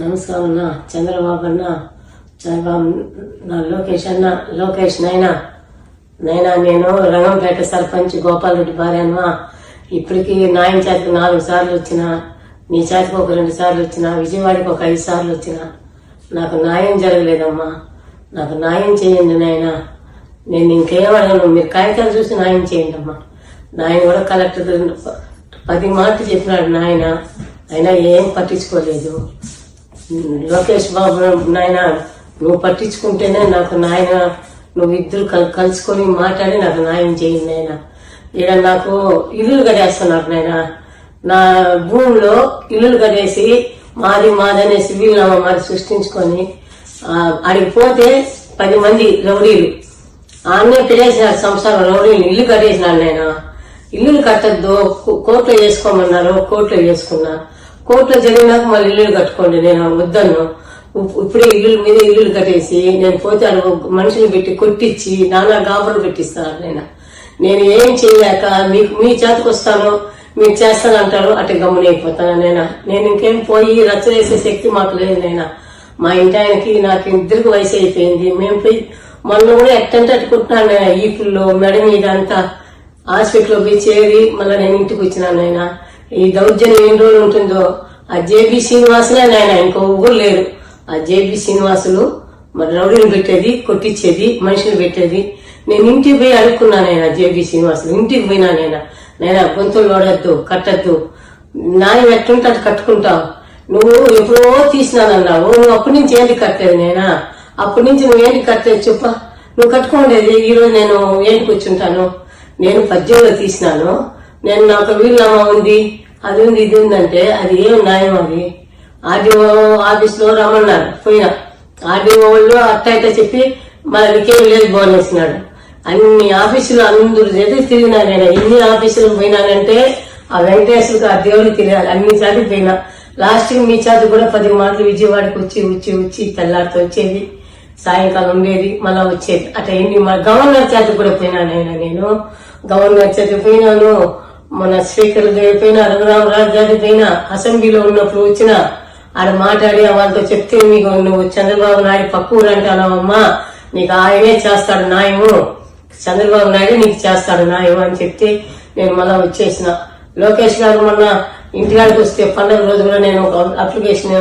నమస్కారం అన్న. చంద్రబాబు అన్న, చంద్రబాబు నా లోకేష్ నైనా నేను రంగంపేట సర్పంచ్ గోపాల్ రెడ్డి భార్యమ్మా. ఇప్పటికి నాయన చేతికి 4 సార్లు వచ్చిన, నీ చేతికి ఒక 2 సార్లు వచ్చిన, విజయవాడకి ఒక 5 సార్లు వచ్చిన. నాకు న్యాయం జరగలేదమ్మా. నాకు న్యాయం చేయండి నాయన. నేను ఇంకేం అడగను, మీరు కాగితాలు చూసి న్యాయం చేయండి అమ్మా. నాయన కూడా కలెక్టర్ 10 మాటలు చెప్పినాడు నాయన, అయినా ఏం పట్టించుకోలేదు. లోకేష్ బాబు నాయన, నువ్వు పట్టించుకుంటేనే నాకు నాయన, నువ్వు ఇద్దరు కలుసుకొని మాట్లాడి నాకు న్యాయం చేయండి నాయన. ఇక్కడ నాకు ఇల్లులు కట్టేస్తున్నారు నాయన. నా భూమిలో ఇల్లులు కట్టేసి మాదనేసి వీళ్ళమ్మ మరి సృష్టించుకొని అడిగి పోతే 10 మంది రౌడీలు ఆమె పెట్టేసినారు. సంవత్సరం రౌడీలు ఇల్లు కట్టేసినారు నాయన. ఇల్లులు కట్టద్దు, కోర్టులో చేసుకోమన్నారు, కోర్టులో చేసుకున్నా. కోర్టులో జరిగినాక మళ్ళీ ఇల్లులు కట్టుకోండి, నేను వద్దను. ఇప్పుడే ఇల్లుల మీద ఇల్లులు కట్టేసి నేను పోతే మనుషులు పెట్టి కొట్టించి నానా గాబులు పెట్టిస్తాను నేను ఏం చేయలేక మీ చేతకు వస్తాను, మీకు చేస్తానంటారు, అటు గమ్మునైపోతాను నేను ఇంకేం పోయి రచ్చ వేసే శక్తి మాకు లేదు నైనా. మా ఇంటి ఆయనకి నాకు ఇద్దరికి వయసు అయిపోయింది. మేము పోయి మొన్న కూడా ఎట్టంటే అట్టుకుంటున్నాను ఈపుల్లో మెడ మీద అంతా హాస్పిటల్లో పోయి చేరి మళ్ళీ నేను ఇంటికి వచ్చినాను నాయన. ఈ దౌర్జన్యం ఎన్ని రోజులు ఉంటుందో. ఆ జేబీ శ్రీనివాసులే నాయన, ఇంకో ఊరు లేరు. ఆ జేబీ శ్రీనివాసులు మరి రౌడీని పెట్టేది, కొట్టించేది, మనుషులు పెట్టేది. నేను ఇంటికి పోయి అడుక్కున్నానైనా జేబీ శ్రీనివాసులు ఇంటికి పోయినానైనా. నైనా గొంతులు లోడద్దు, కట్టద్దు, నాయన ఎట్టుంటే అటు కట్టుకుంటావు. నువ్వు ఎప్పుడో తీసినానన్నావు, నువ్వు అప్పటి నుంచి ఏంటి కట్టేది నైనా? అప్పటి నుంచి నువ్వు ఏంటి కట్టేది చెప్ప? నువ్వు కట్టుకోండేది. ఈ రోజు నేను ఏంటి కూర్చుంటాను? నేను 18లో తీసినాను. నేను నాకు వీళ్ళమ్మ ఉంది, అది ఉంది, ఇది ఉందంటే అది ఏం న్యాయం? అది ఆర్డీఓ ఆఫీస్ లో రమ్మన్నారు, పోయినా. ఆర్డీఓ వాళ్ళు అట్ట చెప్పి మళ్ళీ నీకేం లేదు బోనేసినాడు. అన్ని ఆఫీసులు అందరూ చేతి తిరిగినా నేను. ఎన్ని ఆఫీసులకు పోయినానంటే ఆ వెంకటేశ్వరికి ఆ దేవుడికి తిరగాలి. అన్ని చేతికి పోయినా. లాస్ట్ కి మీ చేతి కూడా 10 మాటలు విజయవాడకి వచ్చి తెల్లారితో వచ్చేది, సాయంకాలం ఉండేది, మళ్ళా వచ్చేది. అట్లా ఎన్ని గవర్నర్ చేతికి కూడా పోయినానైనా. నేను గవర్నర్ చేతికి పోయినాను, మన స్పీకర్ పోయినా, రఘురామరాజు గారికి పోయినా, అసెంబ్లీలో ఉన్నప్పుడు వచ్చిన ఆడ మాట్లాడి వాళ్ళతో చెప్తే, మీకు నువ్వు చంద్రబాబు నాయుడు పక్క ఊరు అంటానమ్మా, నీకు ఆయనే చేస్తాడు న్యాయము, చంద్రబాబు నాయుడు నీకు చేస్తాడు న్యాయం అని చెప్తే నేను మళ్ళా వచ్చేసిన. లోకేష్ గారు మొన్న ఇంటికాడికి వస్తే పండుగ రోజు కూడా నేను ఒక అప్లికేషన్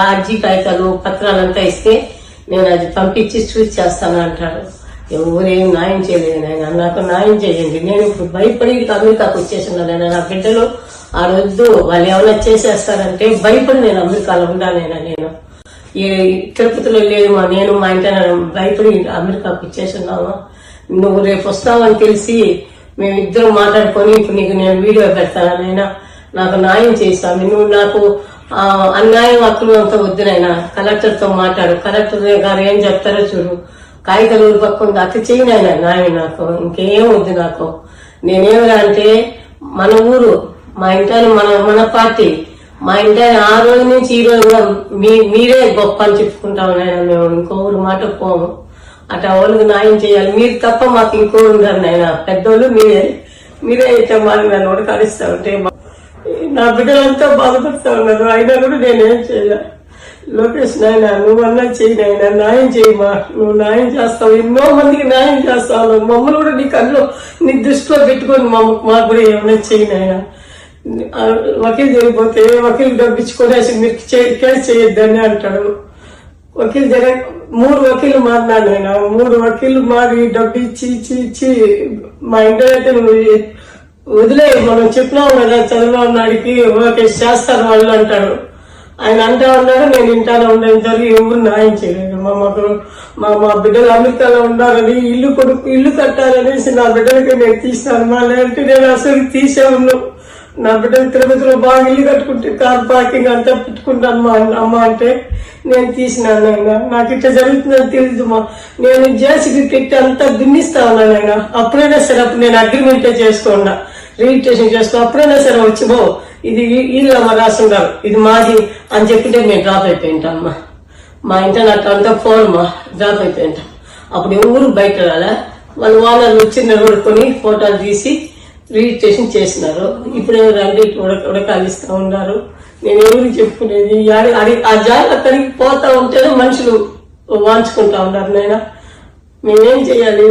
అర్జీ కాగితాలు పత్రాలంతా ఇస్తే నేను అది పంపించి చూసి చేస్తాను అంటాడు. ఎవరేం న్యాయం చేయలేదు నాయన, నాకు న్యాయం చేయండి. నేను ఇప్పుడు భయపడి అమెరికాకు వచ్చేసినాను. నా బిడ్డలు ఆ రోజు వాళ్ళు ఏమైనా చేసేస్తారంటే భయపడి నేను అమెరికాలో ఉండాలైనా. నేను ఈ తిరుపతిలో లేదు, నేను మా ఇంట భయపడి అమెరికాకు వచ్చేసినాము. నువ్వు రేపు వస్తావని తెలిసి మేమిద్దరం మాట్లాడుకొని ఇప్పుడు నీకు నేను వీడియో పెడతానైనా. నాకు న్యాయం చేస్తాను. నువ్వు నాకు అన్యాయం హక్కులు అంతా వద్దునైనా. కలెక్టర్ తో మాట్లాడు, కలెక్టర్ గారు ఏం చెప్తారో చూడు. కాగితాలు ఊరు పక్క ఉంది, అట్లా చేయనైనా న్యాయం. నాకు ఇంకేం వద్దు. నాకు నేనేమిరా అంటే మన ఊరు, మా ఇంటాయన, మన పార్టీ, మా ఇంటాయన ఆ రోజు నుంచి ఈ రోజు కూడా మీరే గొప్ప అని చెప్పుకుంటామనైనా. మేము ఇంకో ఊరు మాట పోము. అట్లా వాళ్ళకి న్యాయం చేయాలి. మీరు తప్ప మాకు ఇంకో ఉన్నారు నాయన. పెద్దోళ్ళు మీరే అయితే మాకు నన్ను ఉడకాడిస్తా ఉంటే నా బిడ్డలంతా బాధపడుతూ ఉన్నారు. అయినా కూడా నేనేం చేయాలి? లోకేష్ నాయన, నువ్వన్నా చేయి నాయన, న్యాయం చేయమా. నువ్వు న్యాయం చేస్తావు, ఎన్నో మందికి న్యాయం చేస్తావు. మమ్మల్ని కూడా నీ కళ్ళు నీ దృష్టిలో పెట్టుకొని మాకు కూడా ఏమైనా చేయి నాయన. వకీల్ జరిగిపోతే వకీల్ డబ్బిచ్చుకొనేసి మీరు కేసు చేయొద్దని అంటాడు. వకీల్ 3 వకీలు మారినాను నేను. 3 వకీలు మారి డబ్బు ఇచ్చి మా ఇంట్లో అయితే వదిలే, మనం చెప్పినాం కదా చంద్రబాబు నాయుడికి ఓకే చేస్తారు వాళ్ళు అంటాడు. ఆయన అంటా ఉన్నాడు, నేను ఇంటానే ఉండడం జరిగి ఎవరు న్యాయం చేయలేదు. మా బిడ్డలు అమెరికాలో ఉన్నారని ఇల్లు కట్టాలనేసి నా బిడ్డలకి నేను తీసినాను. మా లేదంటే నేను అసలు తీసే ఉన్నాను. నా బిడ్డలు తిరుపతిలో బాగా ఇల్లు కట్టుకుంటే కార్ పార్కింగ్ అంతా పెట్టుకుంటాను మా అమ్మ అంటే నేను తీసినాను ఆయన. నాకు ఇట్లా జరుగుతుందని తెలియదు మా. నేను జేసీబీ పెట్టి అంతా దున్నిస్తా ఉన్నాను ఆయన. అప్పుడైనా సరే అప్పుడు నేను అగ్రిమెంటే చేసుకున్నా, రిజిస్ట్రేషన్ చేసుకో, అప్పుడైనా సరే వచ్చి ఇది వీళ్ళమ్మ రాసుంటారు, ఇది మాది అని చెప్పింటే మేము డ్రాప్ అయిపోయింటాం. మా ఇంట నాకు అంతా ఫోన్ డ్రాప్ అయిపోయింటాం. అప్పుడు ఎవరు బయట రాలే. వాళ్ళు ఓనర్లు వచ్చి నిలబడుకొని ఫోటోలు తీసి రిజిస్ట్రేషన్ చేసినారు. ఇప్పుడు రండి ఉడకాలిస్తా ఉన్నారు. నేను ఎవరికి చెప్పుకునేది? ఆ జాగ్రత్తకి పోతా ఉంటేనే మనుషులు వాంచుకుంటా ఉన్నారు. నాయన మేమేం చెయ్యాలి?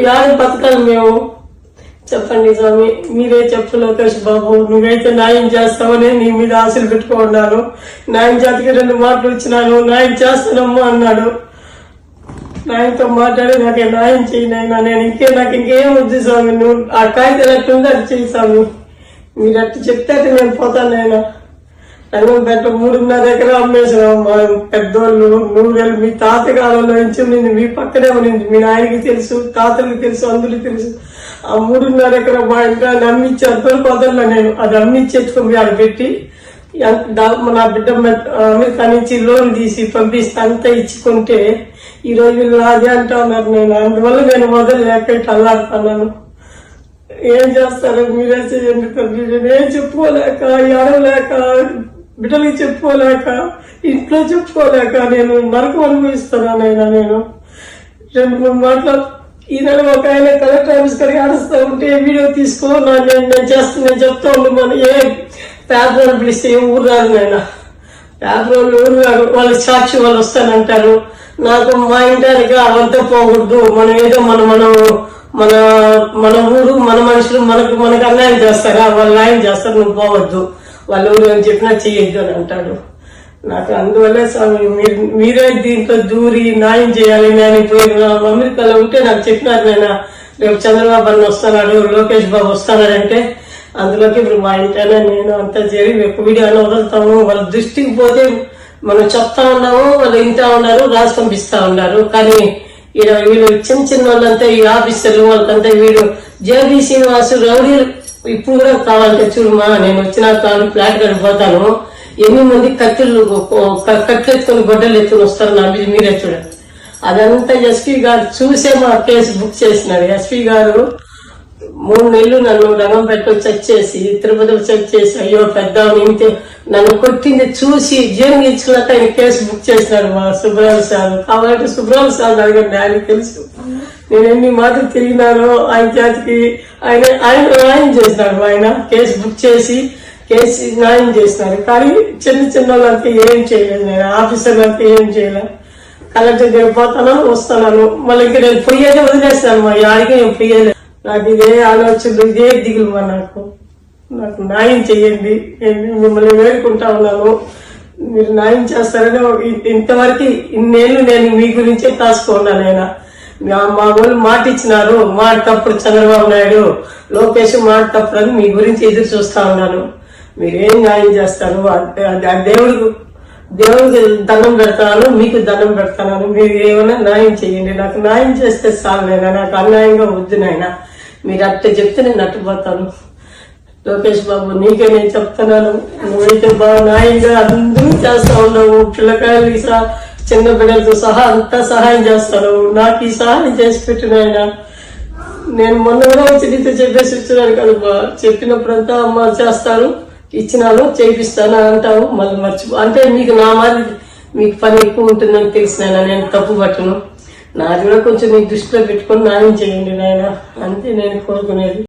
యాడు బతకాలి మేము? చెప్పండి స్వామి, మీరే చెప్పు. లోకేష్ బాబు, నువ్వైతే న్యాయం చేస్తావని నీ మీద ఆశలు పెట్టుకున్నాను. న్యాయం జాతికి 2 మాటలు ఇచ్చినాను. న్యాయం చేస్తానమ్మా అన్నాడు. నాయనతో మాట్లాడి నాకు న్యాయం చేయనైనా. నాకు ఇంకేం వద్దు స్వామి. నువ్వు ఆ కాగితం ఎట్లుంది అది చెయ్యి స్వామి. మీరు అట్టు చెప్తే నేను పోతానైనా. రంగంపేట 3.5 ఎకరాలు అమ్మేసాం. మా పెద్దోళ్ళు నూరేళ్ళు మీ తాతకాలంలో నుంచి ఉన్నింది. మీ పక్కనే ఉన్నింది. మీ నాయనకి తెలుసు, తాతలకు తెలుసు, అందరికి తెలుసు. ఆ 3.5 ఎకరం మా ఇంట్లో అమ్మిచ్చి అద్దరు పొదల్లో నేను అది అమ్మిచ్చేసుకుని ఆడ పెట్టి నా బిడ్డ అమెరికా నుంచి లోన్ తీసి పంపిస్తే అంతా ఇచ్చుకుంటే ఈ రోజు అదే అంటా ఉన్నారు. నేను అందువల్ల నేను వదలలేక అల్లాడుతున్నాను. ఏం చేస్తారు? మీరే చేయండి తండ్రి. నేనేం చెప్పుకోలేక, ఏడవలేక, బిడ్డలకి చెప్పుకోలేక, ఇంట్లో చెప్పుకోలేక నేను నరకం అనుభవిస్తున్నాను. అయినా నేను 2-3 మాటలు ఈ నెల ఒక ఆయన కలెక్టర్ ఆఫీస్ కడిగి ఆడుస్తూ ఉంటే వీడియో తీసుకో నేను చెప్తా ఉండి మన ఏ పేపర్ వాళ్ళు పిలిస్తే ఏం ఊరు రాదు. నాయన పేపర్ వాళ్ళు ఊరు రాదు. వాళ్ళకి సాక్షి వాళ్ళు వస్తానంటారు. నాకు మా ఇంటానికి అవంతా పోకూడదు. మనం ఏదో మన ఊరు, మన మనుషులు మనకు అన్యాయం చేస్తారా? వాళ్ళు న్యాయం చేస్తారు, నువ్వు పోవద్దు. వాళ్ళ ఊరు ఏం చెప్పినా చెయ్యొద్దు అని అంటాడు. నాకు అందువల్లే స్వామి మీరే దీంట్లో దూరి న్యాయం చేయాలి. నేను ఇప్పుడు అమెరికాలో ఉంటే నాకు చెప్పినారు, నేను రేపు చంద్రబాబు అన్న వస్తున్నాడు, లోకేష్ బాబు వస్తున్నాడంటే అందులోకి ఇప్పుడు మా ఇంటనే నేను అంతా జరిగి ఒక వీడియో అని వదులుతాము. వాళ్ళ దృష్టికి పోతే మనం చెప్తా ఉన్నాము, వాళ్ళు ఇంటా ఉన్నారు, రాసి పంపిస్తా ఉన్నారు. కానీ వీళ్ళు చిన్న వాళ్ళంతా ఈ ఆఫీసర్లు వాళ్ళకంతా వీడు జేబీ శ్రీనివాసు రౌడీ ఇప్పుడు కూడా కావాలంటే చూడమా, నేను వచ్చినా కాదు ఫ్లాట్ కడిపోతాను. 8 మంది కట్టెత్తుకుని గొడ్డలు ఎత్తుకుని వస్తారు నా మీద, మీరే చూడండి. అదంతా ఎస్పీ గారు చూసే మా కేసు బుక్ చేసినారు. ఎస్పీ గారు 3 నెలలు నన్ను రంగంపేటలో చెక్ చేసి, తిరుపతిలో చెక్ చేసి, అయ్యో పెద్ద నన్ను కొట్టింది చూసి జైలు ఇచ్చుకున్నాక ఆయన కేసు బుక్ చేసినాడు మా సుబ్రాలు సార్. కాబట్టి సుబ్రాలు సార్ అడగండి, ఆయనకు తెలుసు నేను ఎన్ని మాటలు తిరిగినానో. ఆయన జాతికి ఆయన న్యాయం చేసినాడు. ఆయన కేసు బుక్ చేసి కేసు న్యాయం చేసినారు. కానీ చిన్న వాళ్ళంతా ఏం చేయలేదు. నేను ఆఫీసర్లంతా ఏం చేయలేదు. కలెక్టర్ దగ్గర పోతాను, వస్తున్నాను. మళ్ళీ ఇంకా నేను పోయేదే వదిలేస్తాను. మా యాడికి నేను పోయేలేదు. నాకు ఇదే ఆలోచనలు, ఇదే దిగులు. నాకు న్యాయం చెయ్యండి. మిమ్మల్ని వేడుకుంటా ఉన్నాను, మీరు న్యాయం చేస్తారని. ఇంతవరకు ఇన్నేళ్ళు నేను మీ గురించే కాసుకున్నాను. నేను మా వాళ్ళు మాట ఇచ్చినారు, మాట తప్పుడు చంద్రబాబు నాయుడు, లోకేష్ మాట తప్పుడు అని మీ గురించి ఎదురు చూస్తా ఉన్నాను. మీరేం న్యాయం చేస్తారు? దేవుడికి దండం పెడతాను, మీకు దండం పెడతాను. మీరు ఏమైనా న్యాయం చెయ్యండి. నాకు న్యాయం చేస్తే చాలు నాయన, నాకు అన్యాయంగా వద్దు నాయన. మీరు అట్ట చెప్తే నేను అట్టుపోతాను. లోకేష్ బాబు నీకే నేను చెప్తున్నాను, నువ్వైతే బాగా న్యాయంగా అందరూ చేస్తా ఉన్నావు. పిల్లకాయలు చిన్న బిడ్డలతో సహా అంతా సహాయం చేస్తాను. నాకు ఈ సహాయం చేసి పెట్టిన ఆయన. నేను మొన్న కూడా వచ్చి నీతో చెప్పేసి ఇచ్చినాను కదా, చెప్పినప్పుడంతా అమ్మ చేస్తాను, ఇచ్చినాను, చేపిస్తాను అంటావు, మళ్ళీ మర్చిపో. అంటే మీకు నా మరి మీకు పని ఎక్కువ ఉంటుందని తెలిసిన నేను తప్పు పట్టను. నాది కూడా కొంచెం మీ దృష్టిలో పెట్టుకొని న్యాయం చేయండి నాయన, అంతే నేను కోరుకునేది.